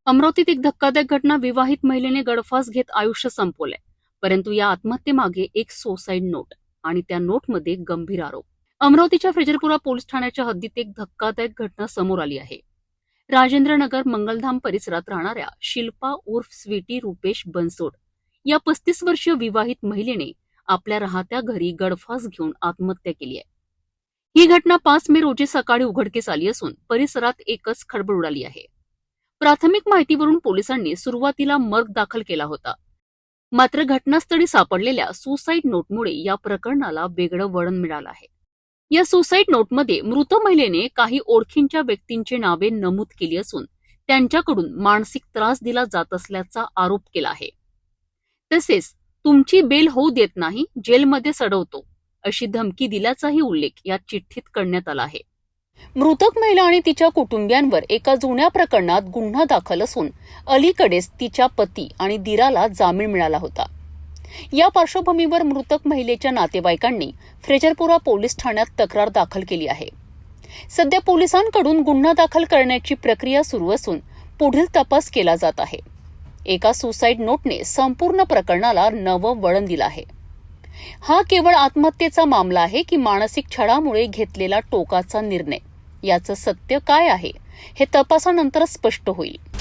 अमरावतीत एक धक्कादायक घटना. विवाहित महिलेने गळफास घेत आयुष्य संपवलंय. परंतु या आत्महत्येमागे एक सुसाईड नोट आणि त्या नोटमध्ये गंभीर आरोप. अमरावतीच्या फ्रेजरपुरा पोलीस ठाण्याच्या हद्दीत एक धक्कादायक घटना समोर आली आहे. राजेंद्रनगर मंगलधाम परिसरात राहणाऱ्या शिल्पा उर्फ स्वीटी रुपेश बनसोड या 35 वर्षीय विवाहित महिलेने आपल्या राहत्या घरी गळफास घेऊन आत्महत्या केली आहे. ही घटना 5 मे रोजी सकाळी उघडकीस आली असून परिसरात एकच खळबळ उडाली आहे. प्राथमिक माहितीवरून पोलिसांनी सुरुवातीला मर्ग दाखल केला होता. मात्र घटनास्थळी सापडलेल्या सुसाईड नोटमुळे या प्रकरणाला वेगळं वळण मिळालं आहे. या सुसाईड नोटमध्ये मृत महिलेने काही ओळखींच्या व्यक्तींची नावे नमूद केली असून त्यांच्याकडून मानसिक त्रास दिला जात असल्याचा आरोप केला आहे. तसेच तुमची बेल होऊ देत नाही, जेलमध्ये सडवतो अशी धमकी दिल्याचाही उल्लेख या चिठ्ठीत करण्यात आला आहे. मृतक महिला आणि तिच्या कुटुंबियांवर एका जुन्या प्रकरणात गुन्हा दाखल असून अलीकडेच तिच्या पती आणि दिराला जामीन मिळाला होता. या पार्श्वभूमीवर मृतक महिलेच्या नातेवाईकांनी फ्रेजरपुरा पोलीस ठाण्यात तक्रार दाखल केली आहे. सध्या पोलिसांकडून गुन्हा दाखल करण्याची प्रक्रिया सुरू असून पुढील तपास केला जात आहे. एका सुसाईड नोटने संपूर्ण प्रकरणाला नवं वळण दिलं आहे. हा केवळ आत्महत्येचा मामला आहे की मानसिक छळामुळे घेतलेला टोकाचा निर्णय? याचं सत्य काय आहे हे तपासानंतर स्पष्ट होईल.